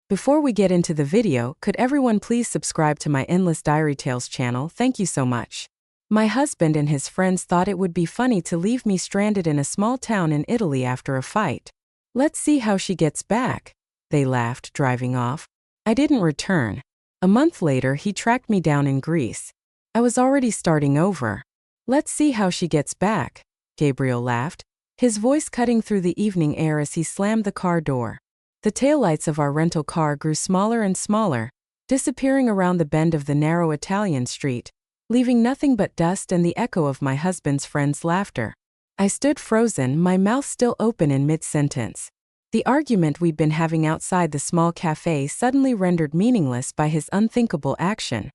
Before we get into the video, could everyone please subscribe to my Endless Diary Tales channel? Thank you so much. My husband and his friends thought it would be funny to leave me stranded in a small town in Italy after a fight. Let's see how she gets back. They laughed, driving off. I didn't return. A month later, he tracked me down in Greece. I was already starting over. Let's see how she gets back. Gabriel laughed, his voice cutting through the evening air as he slammed the car door. The taillights of our rental car grew smaller and smaller, disappearing around the bend of the narrow Italian street, leaving nothing but dust and the echo of my husband's friend's laughter. I stood frozen, my mouth still open in mid-sentence. The argument we'd been having outside the small cafe suddenly rendered meaningless by his unthinkable action.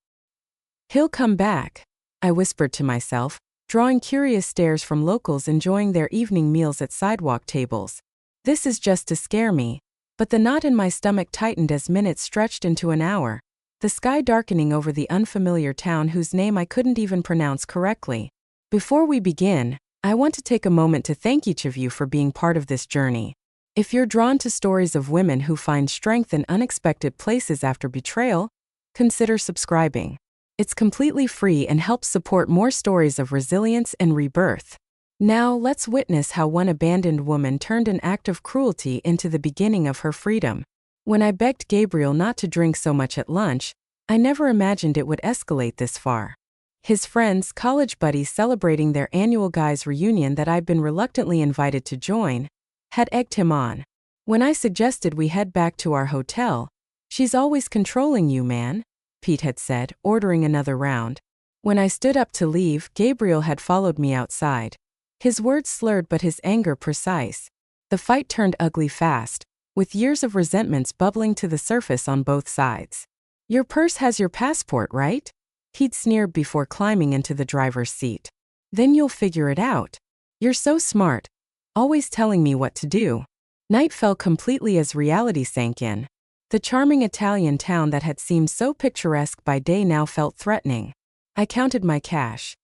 He'll come back, I whispered to myself, drawing curious stares from locals enjoying their evening meals at sidewalk tables. This is just to scare me. But the knot in my stomach tightened as minutes stretched into an hour, the sky darkening over the unfamiliar town whose name I couldn't even pronounce correctly. Before we begin, I want to take a moment to thank each of you for being part of this journey. If you're drawn to stories of women who find strength in unexpected places after betrayal, consider subscribing. It's completely free and helps support more stories of resilience and rebirth. Now, let's witness how one abandoned woman turned an act of cruelty into the beginning of her freedom. When I begged Gabriel not to drink so much at lunch, I never imagined it would escalate this far. His friends, college buddies celebrating their annual guys' reunion that I'd been reluctantly invited to join, had egged him on. When I suggested we head back to our hotel, "She's always controlling you, man," Pete had said, ordering another round. When I stood up to leave, Gabriel had followed me outside. His words slurred but his anger precise. The fight turned ugly fast, with years of resentments bubbling to the surface on both sides. "Your purse has your passport, right?" He'd sneered before climbing into the driver's seat. "Then you'll figure it out. You're so smart, always telling me what to do." Night fell completely as reality sank in. The charming Italian town that had seemed so picturesque by day now felt threatening. I counted my cash.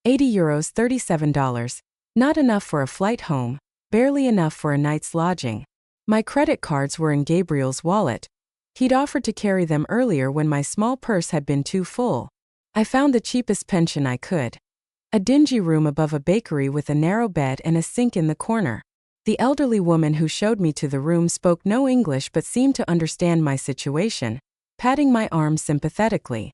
€80, $37. Not enough for a flight home, barely enough for a night's lodging. My credit cards were in Gabriel's wallet. He'd offered to carry them earlier when my small purse had been too full. I found the cheapest pension I could. A dingy room above a bakery with a narrow bed and a sink in the corner. The elderly woman who showed me to the room spoke no English but seemed to understand my situation, patting my arm sympathetically.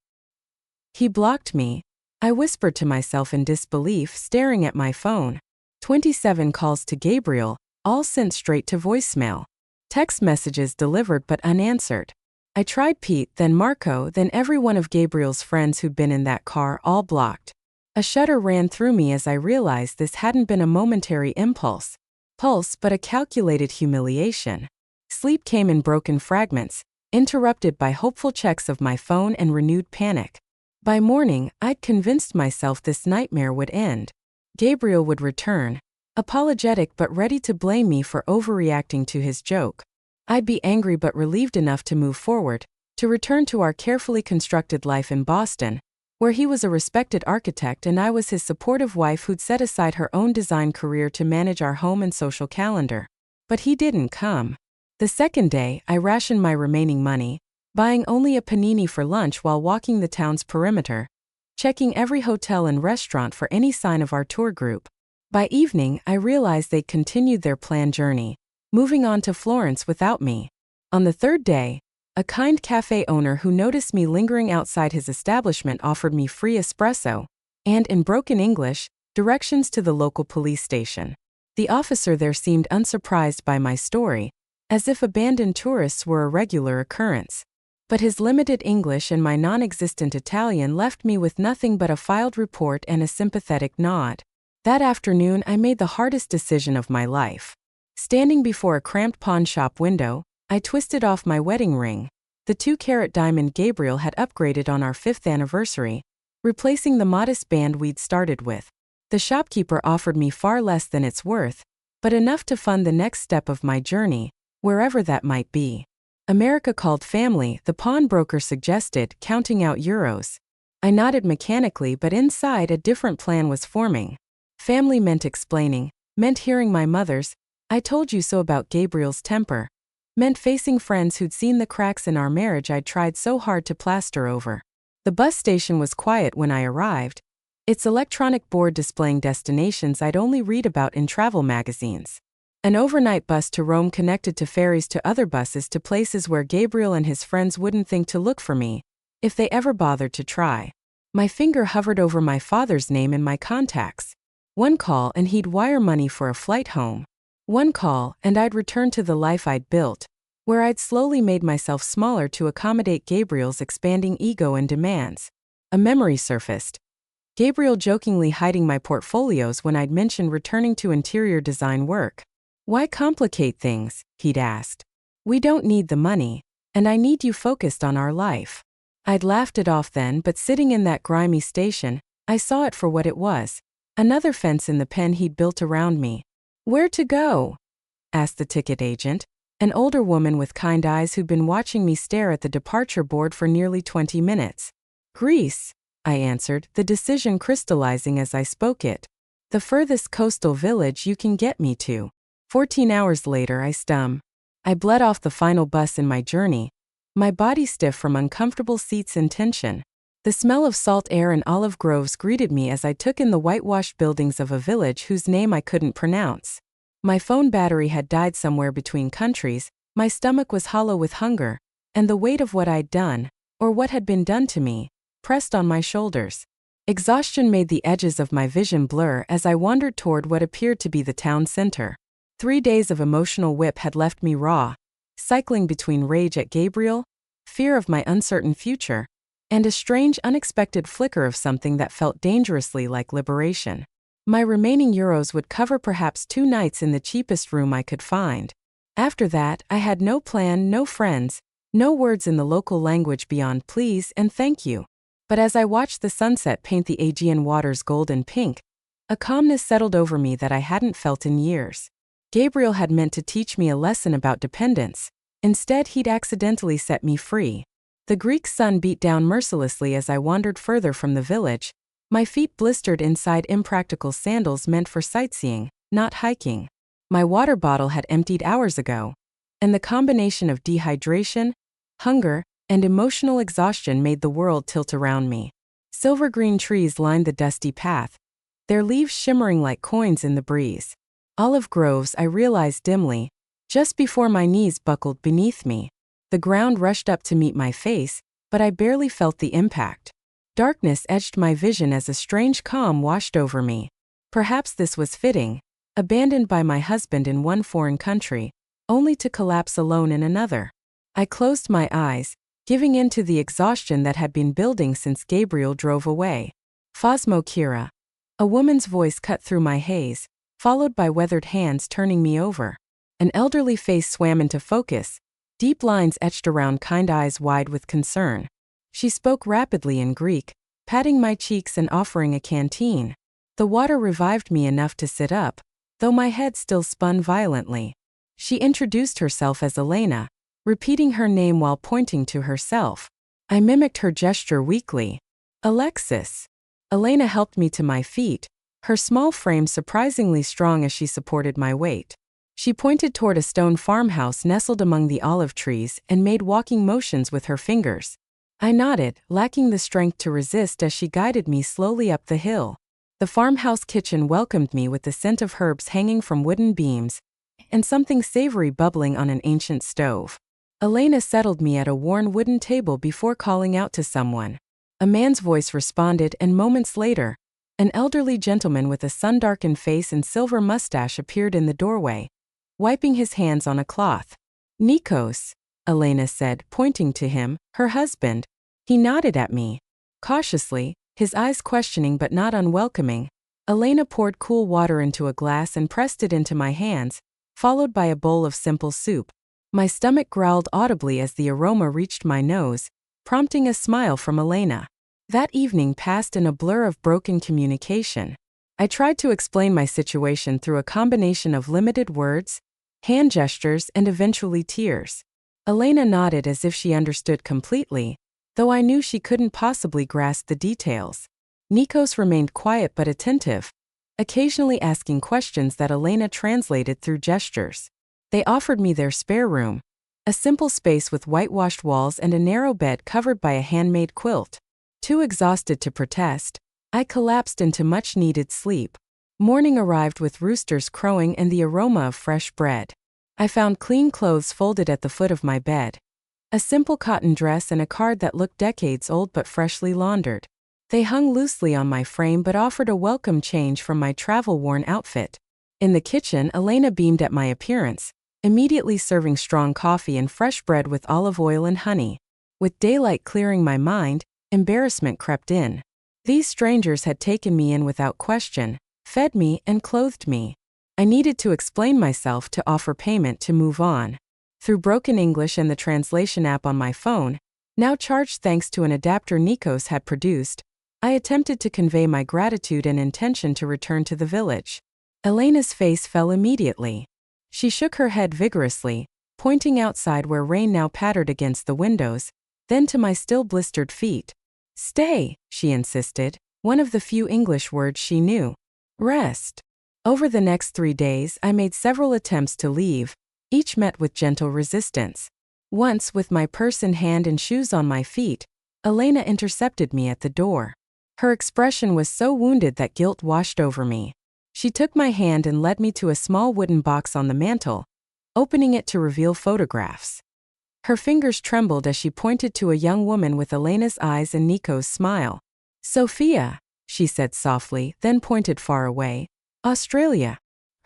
"He blocked me," I whispered to myself in disbelief, staring at my phone. 27 calls to Gabriel, all sent straight to voicemail. Text messages delivered but unanswered. I tried Pete, then Marco, then every one of Gabriel's friends who'd been in that car, all blocked. A shudder ran through me as I realized this hadn't been a momentary impulse, but a calculated humiliation. Sleep came in broken fragments, interrupted by hopeful checks of my phone and renewed panic. By morning, I'd convinced myself this nightmare would end. Gabriel would return, apologetic but ready to blame me for overreacting to his joke. I'd be angry but relieved enough to move forward, to return to our carefully constructed life in Boston, where he was a respected architect and I was his supportive wife who'd set aside her own design career to manage our home and social calendar. But he didn't come. The second day, I rationed my remaining money, buying only a panini for lunch while walking the town's perimeter, checking every hotel and restaurant for any sign of our tour group. By evening, I realized they'd continued their planned journey, moving on to Florence without me. On the third day, a kind cafe owner who noticed me lingering outside his establishment offered me free espresso, and in broken English, directions to the local police station. The officer there seemed unsurprised by my story, as if abandoned tourists were a regular occurrence. But his limited English and my non-existent Italian left me with nothing but a filed report and a sympathetic nod. That afternoon, I made the hardest decision of my life. Standing before a cramped pawn shop window, I twisted off my wedding ring, the 2-carat diamond Gabriel had upgraded on our 5th anniversary, replacing the modest band we'd started with. The shopkeeper offered me far less than it's worth, but enough to fund the next step of my journey, wherever that might be. America called family, the pawnbroker suggested, counting out euros. I nodded mechanically, but inside a different plan was forming. Family meant explaining, meant hearing my mother's "I told you so" about Gabriel's temper, meant facing friends who'd seen the cracks in our marriage I'd tried so hard to plaster over. The bus station was quiet when I arrived, its electronic board displaying destinations I'd only read about in travel magazines. An overnight bus to Rome connected to ferries to other buses to places where Gabriel and his friends wouldn't think to look for me, if they ever bothered to try. My finger hovered over my father's name in my contacts. One call and he'd wire money for a flight home. One call and I'd return to the life I'd built, where I'd slowly made myself smaller to accommodate Gabriel's expanding ego and demands. A memory surfaced. Gabriel jokingly hiding my portfolios when I'd mentioned returning to interior design work. "Why complicate things?" he'd asked. "We don't need the money, and I need you focused on our life." I'd laughed it off then, but sitting in that grimy station, I saw it for what it was. Another fence in the pen he'd built around me. "Where to go?" asked the ticket agent, an older woman with kind eyes who'd been watching me stare at the departure board for nearly 20 minutes. "Greece," I answered, the decision crystallizing as I spoke it. "The furthest coastal village you can get me to." 14 hours later, I bled off the final bus in my journey, my body stiff from uncomfortable seats and tension. The smell of salt air and olive groves greeted me as I took in the whitewashed buildings of a village whose name I couldn't pronounce. My phone battery had died somewhere between countries, my stomach was hollow with hunger, and the weight of what I'd done, or what had been done to me, pressed on my shoulders. Exhaustion made the edges of my vision blur as I wandered toward what appeared to be the town center. 3 days of emotional whip had left me raw, cycling between rage at Gabriel, fear of my uncertain future, and a strange unexpected flicker of something that felt dangerously like liberation. My remaining euros would cover perhaps 2 nights in the cheapest room I could find. After that, I had no plan, no friends, no words in the local language beyond please and thank you. But as I watched the sunset paint the Aegean waters gold and pink, a calmness settled over me that I hadn't felt in years. Gabriel had meant to teach me a lesson about dependence. Instead, he'd accidentally set me free. The Greek sun beat down mercilessly as I wandered further from the village, my feet blistered inside impractical sandals meant for sightseeing, not hiking. My water bottle had emptied hours ago, and the combination of dehydration, hunger, and emotional exhaustion made the world tilt around me. Silver-green trees lined the dusty path, their leaves shimmering like coins in the breeze. Olive groves, I realized dimly, just before my knees buckled beneath me. The ground rushed up to meet my face, but I barely felt the impact. Darkness edged my vision as a strange calm washed over me. Perhaps this was fitting, abandoned by my husband in one foreign country, only to collapse alone in another. I closed my eyes, giving in to the exhaustion that had been building since Gabriel drove away. "Phosmo Kira." A woman's voice cut through my haze, followed by weathered hands turning me over. An elderly face swam into focus, deep lines etched around kind eyes wide with concern. She spoke rapidly in Greek, patting my cheeks and offering a canteen. The water revived me enough to sit up, though my head still spun violently. She introduced herself as Elena, repeating her name while pointing to herself. I mimicked her gesture weakly. "Alexis." Elena helped me to my feet, her small frame surprisingly strong as she supported my weight. She pointed toward a stone farmhouse nestled among the olive trees and made walking motions with her fingers. I nodded, lacking the strength to resist as she guided me slowly up the hill. The farmhouse kitchen welcomed me with the scent of herbs hanging from wooden beams and something savory bubbling on an ancient stove. Elena settled me at a worn wooden table before calling out to someone. A man's voice responded, and moments later, an elderly gentleman with a sun-darkened face and silver mustache appeared in the doorway, wiping his hands on a cloth. "Nikos," Elena said, pointing to him, her husband. He nodded at me. Cautiously, his eyes questioning but not unwelcoming, Elena poured cool water into a glass and pressed it into my hands, followed by a bowl of simple soup. My stomach growled audibly as the aroma reached my nose, prompting a smile from Elena. That evening passed in a blur of broken communication. I tried to explain my situation through a combination of limited words, hand gestures, and eventually tears. Elena nodded as if she understood completely, though I knew she couldn't possibly grasp the details. Nikos remained quiet but attentive, occasionally asking questions that Elena translated through gestures. They offered me their spare room, A simple space with whitewashed walls and a narrow bed covered by a handmade quilt. Too exhausted to protest, I collapsed into much-needed sleep. Morning arrived with roosters crowing and the aroma of fresh bread. I found clean clothes folded at the foot of my bed. A simple cotton dress and a card that looked decades old but freshly laundered. They hung loosely on my frame but offered a welcome change from my travel-worn outfit. In the kitchen, Elena beamed at my appearance, immediately serving strong coffee and fresh bread with olive oil and honey. With daylight clearing my mind, embarrassment crept in. These strangers had taken me in without question, fed me and clothed me. I needed to explain myself, to offer payment, to move on. Through broken English and the translation app on my phone, now charged thanks to an adapter Nikos had produced, I attempted to convey my gratitude and intention to return to the village. Elena's face fell immediately. She shook her head vigorously, pointing outside where rain now pattered against the windows, then to my still blistered feet. "Stay," she insisted, one of the few English words she knew. "Rest." Over the next 3 days, I made several attempts to leave, each met with gentle resistance. Once, with my purse in hand and shoes on my feet, Elena intercepted me at the door. Her expression was so wounded that guilt washed over me. She took my hand and led me to a small wooden box on the mantel, opening it to reveal photographs. Her fingers trembled as she pointed to a young woman with Elena's eyes and Nico's smile. "Sophia," she said softly, then pointed far away. "Australia."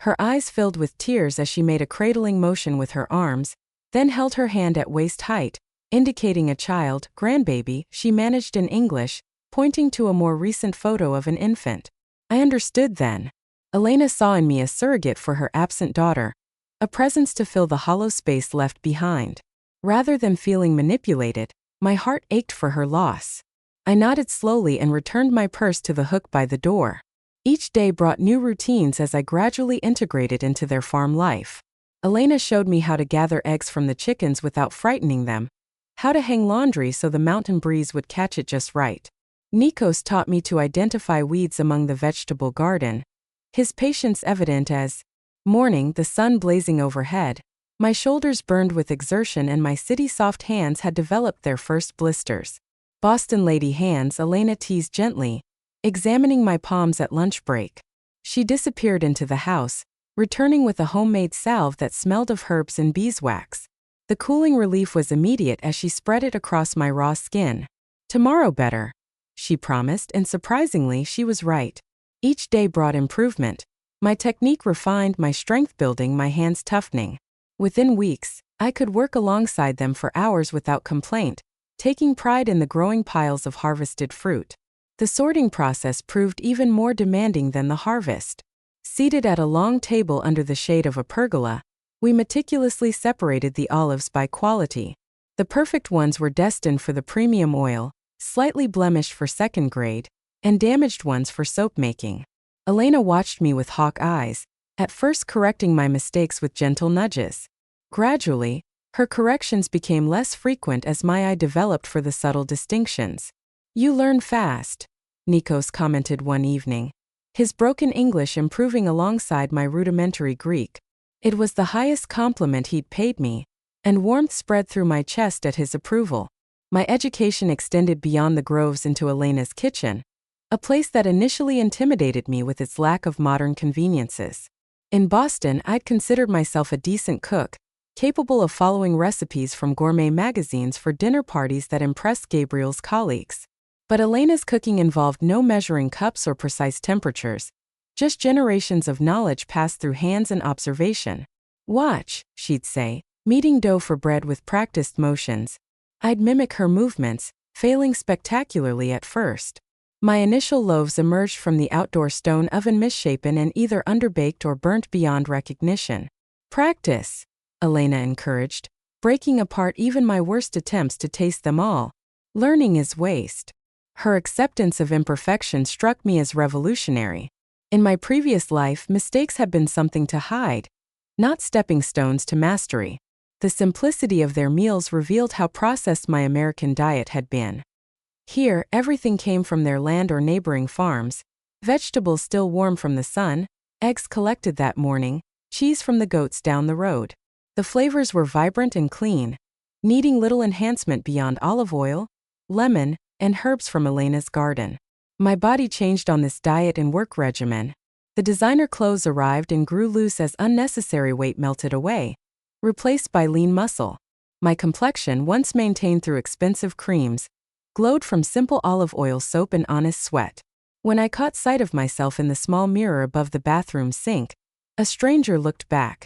Her eyes filled with tears as she made a cradling motion with her arms, then held her hand at waist height, indicating a child, grandbaby, she managed in English, pointing to a more recent photo of an infant. I understood then. Elena saw in me a surrogate for her absent daughter, a presence to fill the hollow space left behind. Rather than feeling manipulated, my heart ached for her loss. I nodded slowly and returned my purse to the hook by the door. Each day brought new routines as I gradually integrated into their farm life. Elena showed me how to gather eggs from the chickens without frightening them, how to hang laundry so the mountain breeze would catch it just right. Nikos taught me to identify weeds among the vegetable garden, his patience evident as, morning, the sun blazing overhead, my shoulders burned with exertion and my city-soft hands had developed their first blisters. "Boston lady hands," Elena teased gently, examining my palms at lunch break. She disappeared into the house, returning with a homemade salve that smelled of herbs and beeswax. The cooling relief was immediate as she spread it across my raw skin. "Tomorrow better," she promised, and surprisingly, she was right. Each day brought improvement. My technique refined, my strength building, my hands toughening. Within weeks, I could work alongside them for hours without complaint, taking pride in the growing piles of harvested fruit. The sorting process proved even more demanding than the harvest. Seated at a long table under the shade of a pergola, we meticulously separated the olives by quality. The perfect ones were destined for the premium oil, slightly blemished for second grade, and damaged ones for soap making. Elena watched me with hawk eyes, at first correcting my mistakes with gentle nudges. Gradually, her corrections became less frequent as my eye developed for the subtle distinctions. "You learn fast," Nikos commented one evening, his broken English improving alongside my rudimentary Greek. It was the highest compliment he'd paid me, and warmth spread through my chest at his approval. My education extended beyond the groves into Elena's kitchen, a place that initially intimidated me with its lack of modern conveniences. In Boston, I'd considered myself a decent cook, capable of following recipes from gourmet magazines for dinner parties that impressed Gabriel's colleagues. But Elena's cooking involved no measuring cups or precise temperatures, just generations of knowledge passed through hands and observation. "Watch," she'd say, kneading dough for bread with practiced motions. I'd mimic her movements, failing spectacularly at first. My initial loaves emerged from the outdoor stone oven misshapen and either underbaked or burnt beyond recognition. "Practice," Elena encouraged, breaking apart even my worst attempts to taste them all. "Learning is waste." Her acceptance of imperfection struck me as revolutionary. In my previous life, mistakes had been something to hide, not stepping stones to mastery. The simplicity of their meals revealed how processed my American diet had been. Here, everything came from their land or neighboring farms, vegetables still warm from the sun, eggs collected that morning, cheese from the goats down the road. The flavors were vibrant and clean, needing little enhancement beyond olive oil, lemon, and herbs from Elena's garden. My body changed on this diet and work regimen. The designer clothes arrived and grew loose as unnecessary weight melted away, replaced by lean muscle. My complexion, once maintained through expensive creams, glowed from simple olive oil soap and honest sweat. When I caught sight of myself in the small mirror above the bathroom sink, a stranger looked back.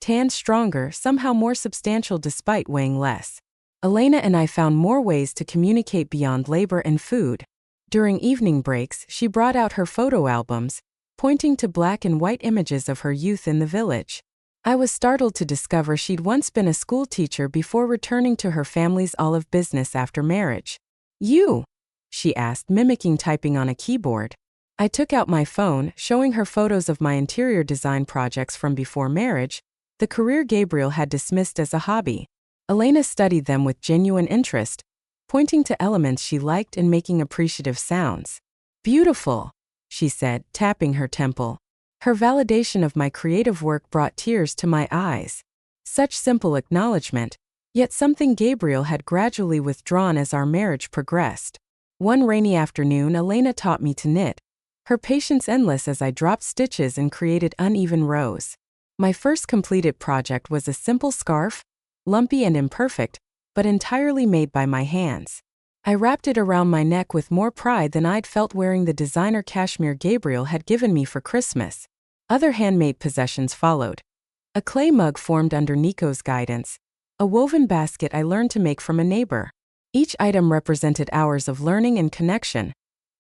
Tanned stronger, somehow more substantial despite weighing less. Elena and I found more ways to communicate beyond labor and food. During evening breaks, she brought out her photo albums, pointing to black and white images of her youth in the village. I was startled to discover she'd once been a school teacher before returning to her family's olive business after marriage. "You?" she asked, mimicking typing on a keyboard. I took out my phone, showing her photos of my interior design projects from before marriage, the career Gabriel had dismissed as a hobby. Elena studied them with genuine interest, pointing to elements she liked and making appreciative sounds. "Beautiful," she said, tapping her temple. Her validation of my creative work brought tears to my eyes. Such simple acknowledgement, yet something Gabriel had gradually withdrawn as our marriage progressed. One rainy afternoon, Elena taught me to knit, her patience endless as I dropped stitches and created uneven rows. My first completed project was a simple scarf, lumpy and imperfect, but entirely made by my hands. I wrapped it around my neck with more pride than I'd felt wearing the designer cashmere Gabriel had given me for Christmas. Other handmade possessions followed. A clay mug formed under Nico's guidance, a woven basket I learned to make from a neighbor. Each item represented hours of learning and connection,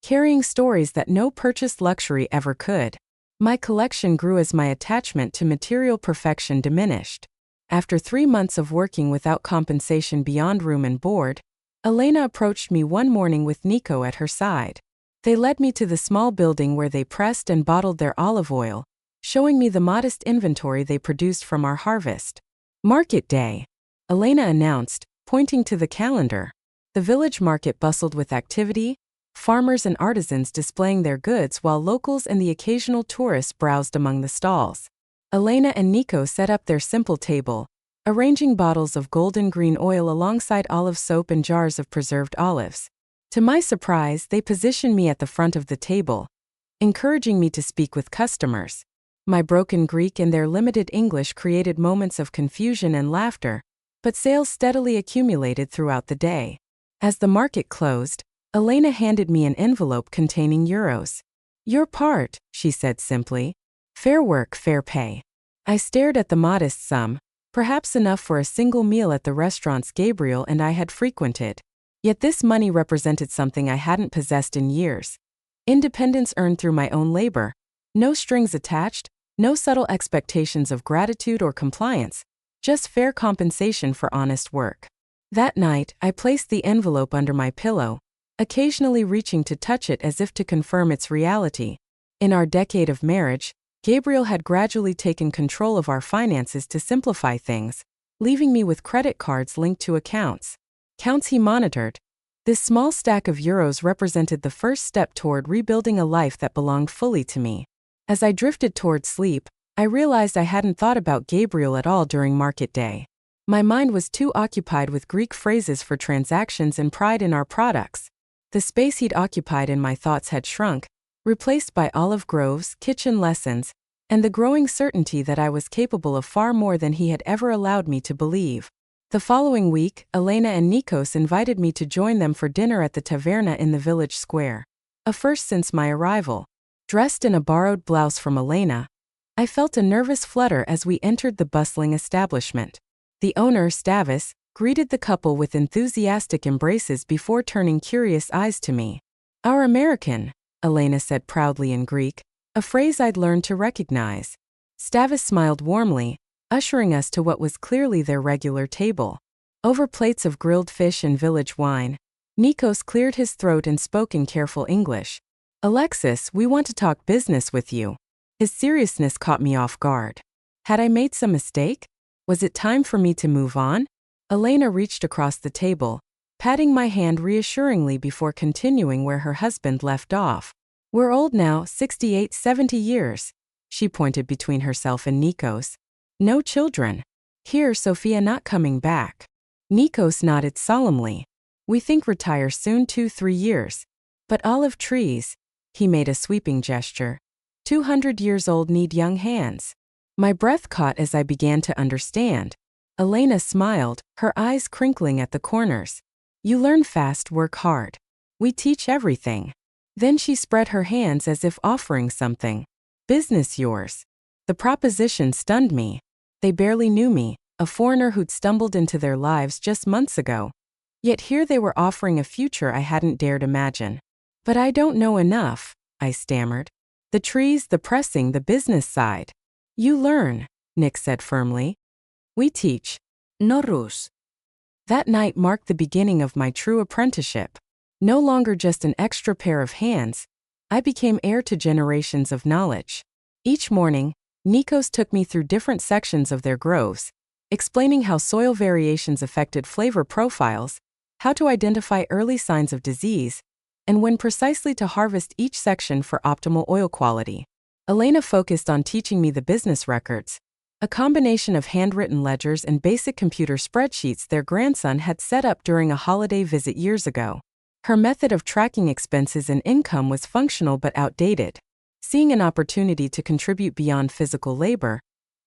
carrying stories that no purchased luxury ever could. My collection grew as my attachment to material perfection diminished. After 3 months of working without compensation beyond room and board, Elena approached me one morning with Nico at her side. They led me to the small building where they pressed and bottled their olive oil, showing me the modest inventory they produced from our harvest. "Market day," Elena announced, pointing to the calendar. The village market bustled with activity, farmers and artisans displaying their goods while locals and the occasional tourist browsed among the stalls. Elena and Nico set up their simple table, arranging bottles of golden green oil alongside olive soap and jars of preserved olives. To my surprise, they positioned me at the front of the table, encouraging me to speak with customers. My broken Greek and their limited English created moments of confusion and laughter, but sales steadily accumulated throughout the day. As the market closed, Elena handed me an envelope containing euros. "Your part," she said simply. "Fair work, fair pay." I stared at the modest sum, perhaps enough for a single meal at the restaurants Gabriel and I had frequented. Yet this money represented something I hadn't possessed in years. Independence earned through my own labor. No strings attached, no subtle expectations of gratitude or compliance, just fair compensation for honest work. That night, I placed the envelope under my pillow, occasionally reaching to touch it as if to confirm its reality. In our decade of marriage, Gabriel had gradually taken control of our finances to simplify things, leaving me with credit cards linked to accounts he monitored. This small stack of euros represented the first step toward rebuilding a life that belonged fully to me. As I drifted toward sleep, I realized I hadn't thought about Gabriel at all during market day. My mind was too occupied with Greek phrases for transactions and pride in our products. The space he'd occupied in my thoughts had shrunk, replaced by olive groves, kitchen lessons, and the growing certainty that I was capable of far more than he had ever allowed me to believe. The following week, Elena and Nikos invited me to join them for dinner at the taverna in the village square. A first since my arrival. Dressed in a borrowed blouse from Elena, I felt a nervous flutter as we entered the bustling establishment. The owner, Stavus, greeted the couple with enthusiastic embraces before turning curious eyes to me. "Our American," Elena said proudly in Greek, a phrase I'd learned to recognize. Stavus smiled warmly, ushering us to what was clearly their regular table. Over plates of grilled fish and village wine, Nikos cleared his throat and spoke in careful English. "Alexis, we want to talk business with you." His seriousness caught me off guard. Had I made some mistake? Was it time for me to move on? Elena reached across the table, patting my hand reassuringly before continuing where her husband left off. "We're old now, 68, 70 years. She pointed between herself and Nikos. "No children." Here, Sophia not coming back. Nikos nodded solemnly. We think retire soon, 2-3 years. But olive trees, he made a sweeping gesture. 200 years old need young hands. My breath caught as I began to understand. Elena smiled, her eyes crinkling at the corners. You learn fast, work hard. We teach everything. Then she spread her hands as if offering something. Business yours. The proposition stunned me. They barely knew me, a foreigner who'd stumbled into their lives just months ago. Yet here they were offering a future I hadn't dared imagine. But I don't know enough, I stammered. The trees, the pressing, the business side. You learn, Nick said firmly. We teach. No rus. That night marked the beginning of my true apprenticeship. No longer just an extra pair of hands, I became heir to generations of knowledge. Each morning, Nikos took me through different sections of their groves, explaining how soil variations affected flavor profiles, how to identify early signs of disease, and when precisely to harvest each section for optimal oil quality. Elena focused on teaching me the business records, a combination of handwritten ledgers and basic computer spreadsheets their grandson had set up during a holiday visit years ago. Her method of tracking expenses and income was functional but outdated. Seeing an opportunity to contribute beyond physical labor,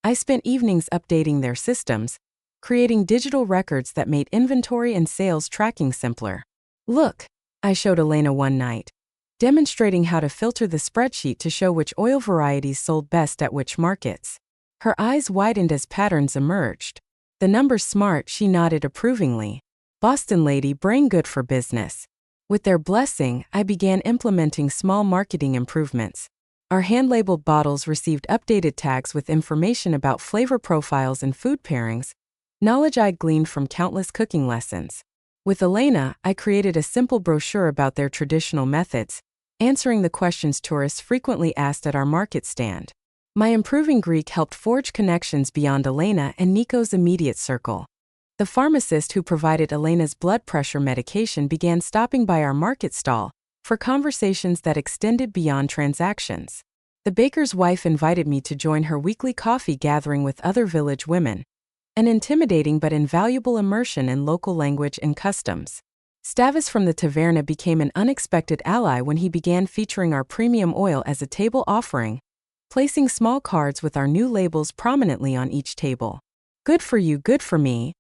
I spent evenings updating their systems, creating digital records that made inventory and sales tracking simpler. Look, I showed Elena one night, demonstrating how to filter the spreadsheet to show which oil varieties sold best at which markets. Her eyes widened as patterns emerged. The numbers smart, she nodded approvingly. Boston lady, brain good for business. With their blessing, I began implementing small marketing improvements. Our hand-labeled bottles received updated tags with information about flavor profiles and food pairings, knowledge I'd gleaned from countless cooking lessons. With Elena, I created a simple brochure about their traditional methods, answering the questions tourists frequently asked at our market stand. My improving Greek helped forge connections beyond Elena and Nico's immediate circle. The pharmacist who provided Elena's blood pressure medication began stopping by our market stall for conversations that extended beyond transactions. The baker's wife invited me to join her weekly coffee gathering with other village women, an intimidating but invaluable immersion in local language and customs. Stavros from the taverna became an unexpected ally when he began featuring our premium oil as a table offering, placing small cards with our new labels prominently on each table. Good for you, good for me,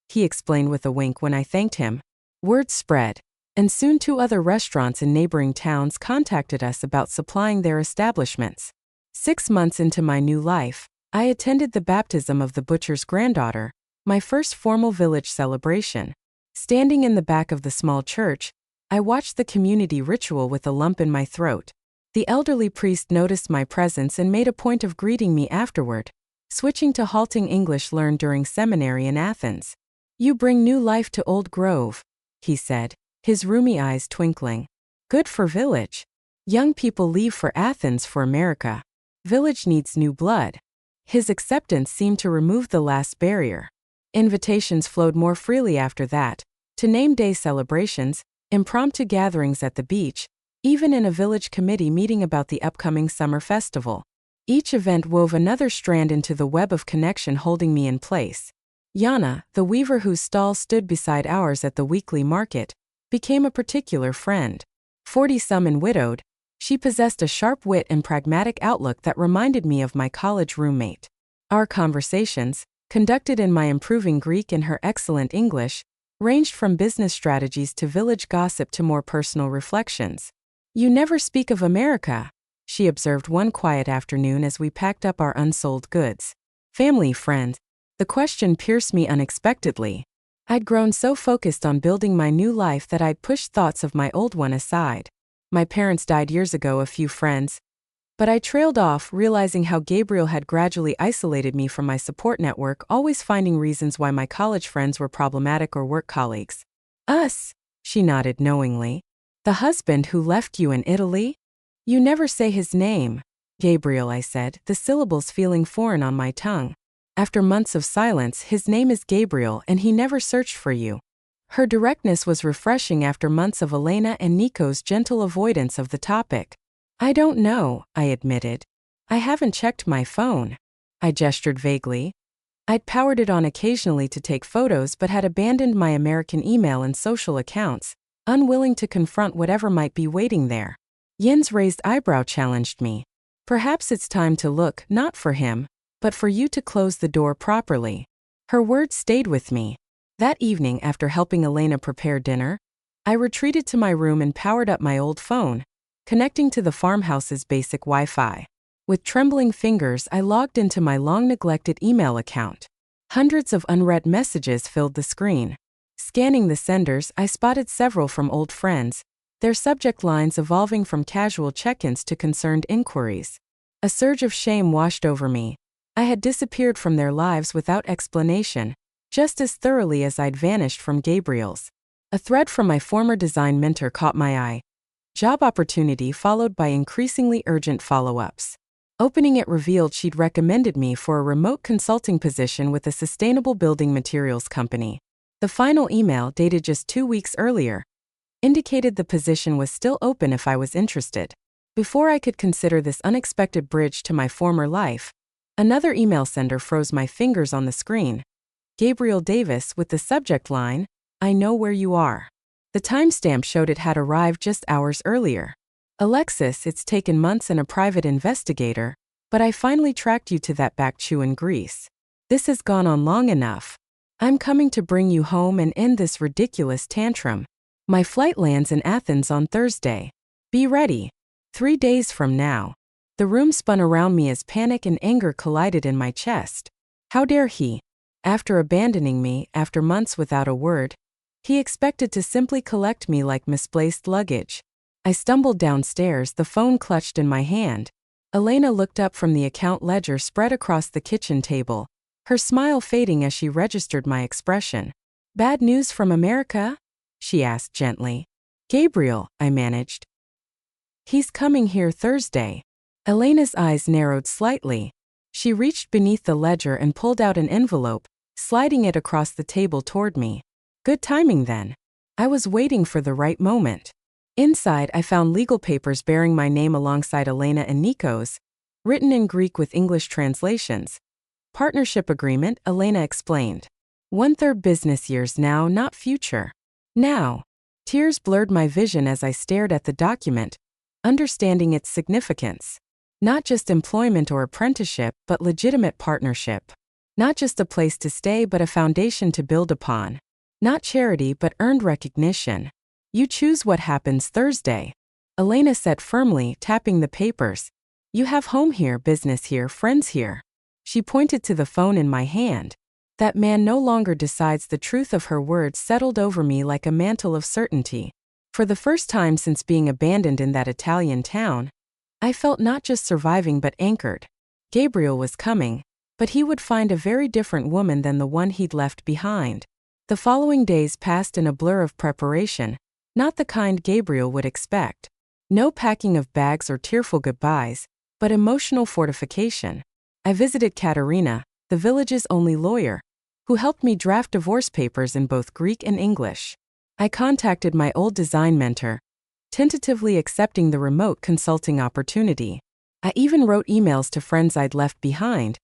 he explained with a wink when I thanked him. Word spread, and soon 2 other restaurants in neighboring towns contacted us about supplying their establishments. 6 months into my new life, I attended the baptism of the butcher's granddaughter, my first formal village celebration. Standing in the back of the small church, I watched the community ritual with a lump in my throat. The elderly priest noticed my presence and made a point of greeting me afterward, switching to halting English learned during seminary in Athens. You bring new life to Old Grove, he said, his rheumy eyes twinkling. Good for village. Young people leave for Athens for America. Village needs new blood. His acceptance seemed to remove the last barrier. Invitations flowed more freely after that, to name day celebrations, impromptu gatherings at the beach, even in a village committee meeting about the upcoming summer festival. Each event wove another strand into the web of connection holding me in place. Yana, the weaver whose stall stood beside ours at the weekly market, became a particular friend. 40-some and widowed, she possessed a sharp wit and pragmatic outlook that reminded me of my college roommate. Our conversations, conducted in my improving Greek and her excellent English, ranged from business strategies to village gossip to more personal reflections. You never speak of America, she observed one quiet afternoon as we packed up our unsold goods. Family, friend. The question pierced me unexpectedly. I'd grown so focused on building my new life that I'd pushed thoughts of my old one aside. My parents died years ago, a few friends. But I trailed off, realizing how Gabriel had gradually isolated me from my support network, always finding reasons why my college friends were problematic or work colleagues. Us, she nodded knowingly. The husband who left you in Italy? You never say his name, Gabriel, I said, the syllables feeling foreign on my tongue. After months of silence, his name is Gabriel and he never searched for you. Her directness was refreshing after months of Elena and Nico's gentle avoidance of the topic. I don't know, I admitted. I haven't checked my phone. I gestured vaguely. I'd powered it on occasionally to take photos but had abandoned my American email and social accounts, unwilling to confront whatever might be waiting there. Yin's raised eyebrow challenged me. Perhaps it's time to look, not for him, but for you to close the door properly. Her words stayed with me. That evening, after helping Elena prepare dinner, I retreated to my room and powered up my old phone, connecting to the farmhouse's basic Wi-Fi. With trembling fingers, I logged into my long-neglected email account. Hundreds of unread messages filled the screen. Scanning the senders, I spotted several from old friends, their subject lines evolving from casual check-ins to concerned inquiries. A surge of shame washed over me. I had disappeared from their lives without explanation, just as thoroughly as I'd vanished from Gabriel's. A thread from my former design mentor caught my eye. Job opportunity followed by increasingly urgent follow-ups. Opening it revealed she'd recommended me for a remote consulting position with a sustainable building materials company. The final email, dated just 2 weeks earlier, indicated the position was still open if I was interested. Before I could consider this unexpected bridge to my former life, another email sender froze my fingers on the screen. Gabriel Davis with the subject line, "I know where you are." The timestamp showed it had arrived just hours earlier. "Alexis, it's taken months and a private investigator, but I finally tracked you to that back chew in Greece. This has gone on long enough. I'm coming to bring you home and end this ridiculous tantrum. My flight lands in Athens on Thursday. Be ready. 3 days from now." The room spun around me as panic and anger collided in my chest. How dare he? After abandoning me, after months without a word, he expected to simply collect me like misplaced luggage. I stumbled downstairs, the phone clutched in my hand. Elena looked up from the account ledger spread across the kitchen table, her smile fading as she registered my expression. "Bad news from America?" she asked gently. "Gabriel," I managed. "He's coming here Thursday." Elena's eyes narrowed slightly. She reached beneath the ledger and pulled out an envelope, sliding it across the table toward me. Good timing then. I was waiting for the right moment. Inside, I found legal papers bearing my name alongside Elena and Nico's, written in Greek with English translations. "Partnership agreement," Elena explained. "1/3 business years now, not future. Now." Tears blurred my vision as I stared at the document, understanding its significance. Not just employment or apprenticeship, but legitimate partnership. Not just a place to stay, but a foundation to build upon. Not charity, but earned recognition. "You choose what happens Thursday," Elena said firmly, tapping the papers. "You have home here, business here, friends here." She pointed to the phone in my hand. That man no longer decides. The truth of her words settled over me like a mantle of certainty. For the first time since being abandoned in that Italian town, I felt not just surviving but anchored. Gabriel was coming, but he would find a very different woman than the one he'd left behind. The following days passed in a blur of preparation, not the kind Gabriel would expect. No packing of bags or tearful goodbyes, but emotional fortification. I visited Katerina, the village's only lawyer, who helped me draft divorce papers in both Greek and English. I contacted my old design mentor, tentatively accepting the remote consulting opportunity. I even wrote emails to friends I'd left behind,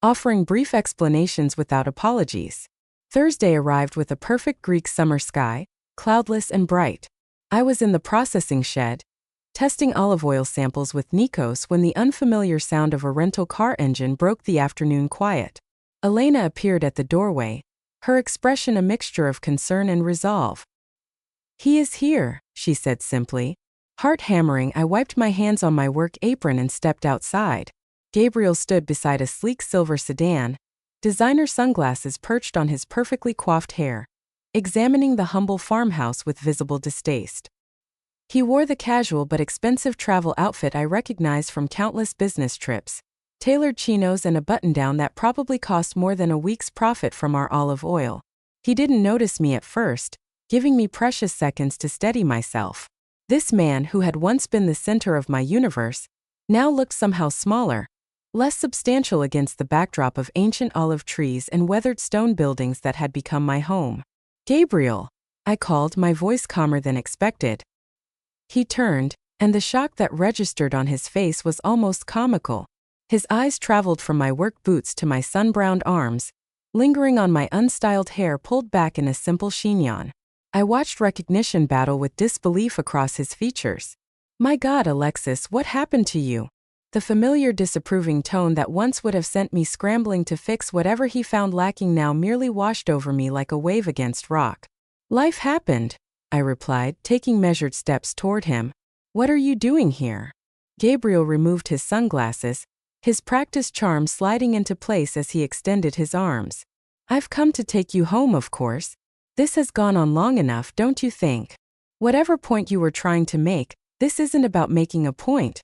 offering brief explanations without apologies. Thursday arrived with a perfect Greek summer sky, cloudless and bright. I was in the processing shed, testing olive oil samples with Nikos when the unfamiliar sound of a rental car engine broke the afternoon quiet. Elena appeared at the doorway, her expression a mixture of concern and resolve. "He is here," she said simply. Heart hammering, I wiped my hands on my work apron and stepped outside. Gabriel stood beside a sleek silver sedan, designer sunglasses perched on his perfectly coiffed hair, examining the humble farmhouse with visible distaste. He wore the casual but expensive travel outfit I recognized from countless business trips, tailored chinos and a button-down that probably cost more than a week's profit from our olive oil. He didn't notice me at first, giving me precious seconds to steady myself. This man, who had once been the center of my universe, now looked somehow smaller, less substantial against the backdrop of ancient olive trees and weathered stone buildings that had become my home. "Gabriel," I called, my voice calmer than expected. He turned, and the shock that registered on his face was almost comical. His eyes traveled from my work boots to my sun-browned arms, lingering on my unstyled hair pulled back in a simple chignon. I watched recognition battle with disbelief across his features. My God, Alexis, what happened to you? The familiar disapproving tone that once would have sent me scrambling to fix whatever he found lacking now merely washed over me like a wave against rock. Life happened, I replied, taking measured steps toward him. What are you doing here? Gabriel removed his sunglasses, his practiced charm sliding into place as he extended his arms. I've come to take you home, of course. This has gone on long enough, don't you think? Whatever point you were trying to make, this isn't about making a point,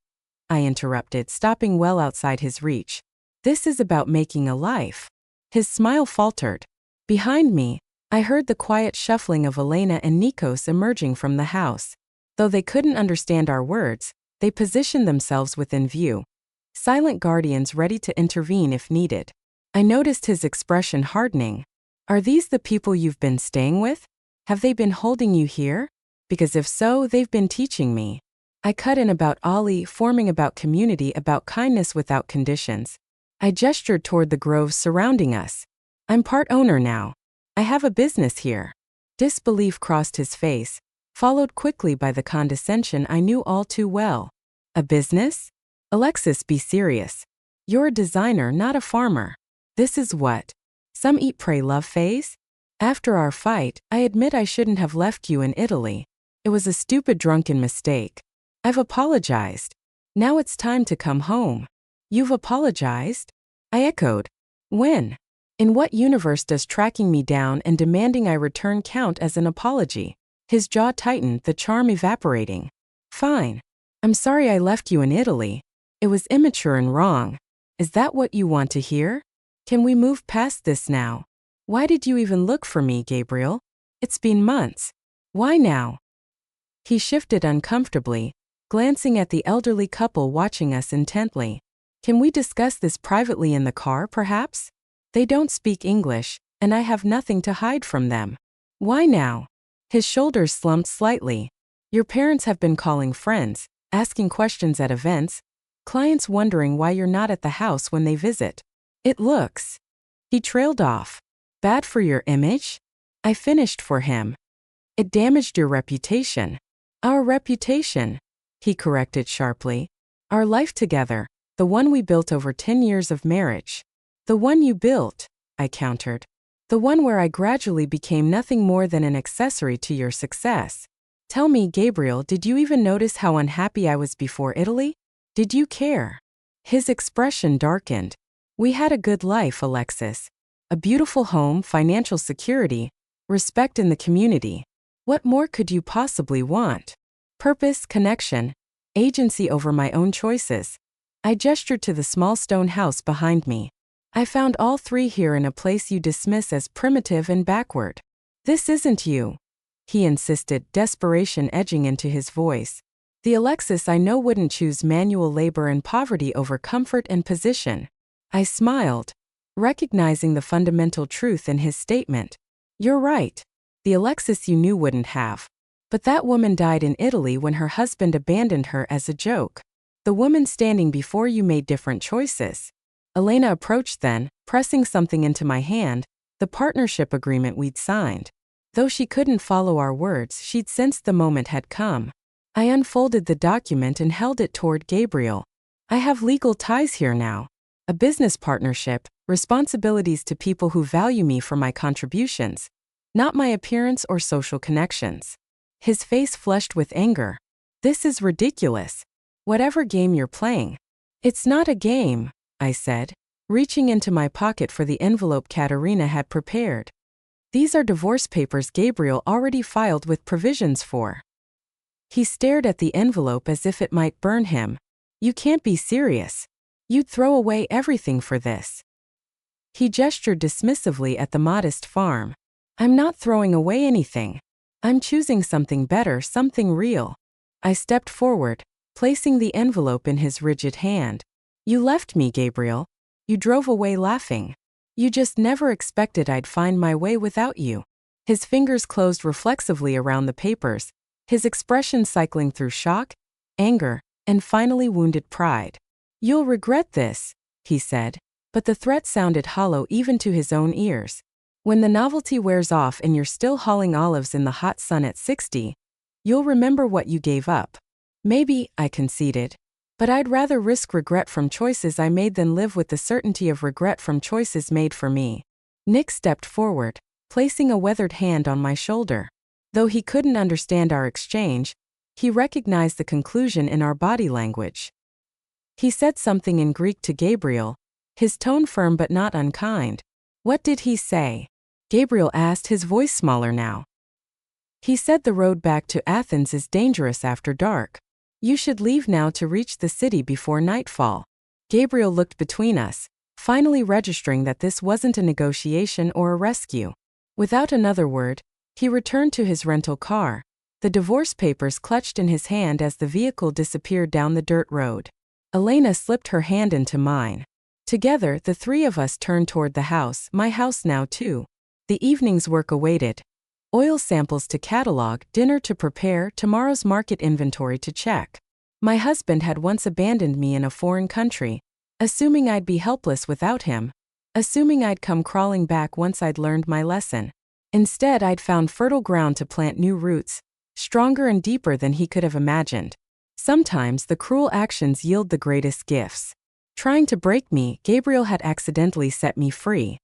I interrupted, stopping well outside his reach. This is about making a life. His smile faltered. Behind me, I heard the quiet shuffling of Elena and Nikos emerging from the house. Though they couldn't understand our words, they positioned themselves within view. Silent guardians ready to intervene if needed. I noticed his expression hardening. Are these the people you've been staying with? Have they been holding you here? Because if so, they've been teaching me. I cut in about Ali, forming about community, about kindness without conditions. I gestured toward the groves surrounding us. I'm part owner now. I have a business here. Disbelief crossed his face, followed quickly by the condescension I knew all too well. A business? Alexis, be serious. You're a designer, not a farmer. This is what? Some eat, pray, love phase? After our fight, I admit I shouldn't have left you in Italy. It was a stupid drunken mistake. I've apologized. Now it's time to come home. You've apologized? I echoed. When? In what universe does tracking me down and demanding I return count as an apology? His jaw tightened, the charm evaporating. Fine. I'm sorry I left you in Italy. It was immature and wrong. Is that what you want to hear? Can we move past this now? Why did you even look for me, Gabriel? It's been months. Why now? He shifted uncomfortably, glancing at the elderly couple watching us intently. Can we discuss this privately in the car, perhaps? They don't speak English, and I have nothing to hide from them. Why now? His shoulders slumped slightly. Your parents have been calling friends, asking questions at events, clients wondering why you're not at the house when they visit. It looks. He trailed off. Bad for your image? I finished for him. It damaged your reputation. Our reputation, he corrected sharply. Our life together, the one we built over 10 years of marriage. The one you built, I countered. The one where I gradually became nothing more than an accessory to your success. Tell me, Gabriel, did you even notice how unhappy I was before Italy? Did you care? His expression darkened. We had a good life, Alexis. A beautiful home, financial security, respect in the community. What more could you possibly want? Purpose, connection, agency over my own choices. I gestured to the small stone house behind me. I found all three here in a place you dismiss as primitive and backward. This isn't you, he insisted, desperation edging into his voice. The Alexis I know wouldn't choose manual labor and poverty over comfort and position. I smiled, recognizing the fundamental truth in his statement. You're right. The Alexis you knew wouldn't have. But that woman died in Italy when her husband abandoned her as a joke. The woman standing before you made different choices. Elena approached then, pressing something into my hand, the partnership agreement we'd signed. Though she couldn't follow our words, she'd sensed the moment had come. I unfolded the document and held it toward Gabriel. I have legal ties here now. A business partnership, responsibilities to people who value me for my contributions, not my appearance or social connections. His face flushed with anger. This is ridiculous. Whatever game you're playing. It's not a game, I said, reaching into my pocket for the envelope Katerina had prepared. These are divorce papers Gabriel already filed with provisions for. He stared at the envelope as if it might burn him. You can't be serious. You'd throw away everything for this. He gestured dismissively at the modest farm. I'm not throwing away anything. I'm choosing something better, something real. I stepped forward, placing the envelope in his rigid hand. You left me, Gabriel. You drove away laughing. You just never expected I'd find my way without you. His fingers closed reflexively around the papers, his expression cycling through shock, anger, and finally wounded pride. You'll regret this, he said, But the threat sounded hollow even to his own ears. When the novelty wears off and you're still hauling olives in the hot sun at 60, you'll remember what you gave up. Maybe, I conceded. But I'd rather risk regret from choices I made than live with the certainty of regret from choices made for me. Nick stepped forward, placing a weathered hand on my shoulder. Though he couldn't understand our exchange, he recognized the conclusion in our body language. He said something in Greek to Gabriel, his tone firm but not unkind. What did he say? Gabriel asked, his voice smaller now. He said the road back to Athens is dangerous after dark. You should leave now to reach the city before nightfall. Gabriel looked between us, finally registering that this wasn't a negotiation or a rescue. Without another word, he returned to his rental car, the divorce papers clutched in his hand as the vehicle disappeared down the dirt road. Elena slipped her hand into mine. Together, the three of us turned toward the house, my house now too. The evening's work awaited. Oil samples to catalog, dinner to prepare, tomorrow's market inventory to check. My husband had once abandoned me in a foreign country, assuming I'd be helpless without him, assuming I'd come crawling back once I'd learned my lesson. Instead, I'd found fertile ground to plant new roots, stronger and deeper than he could have imagined. Sometimes the cruel actions yield the greatest gifts. Trying to break me, Gabriel had accidentally set me free.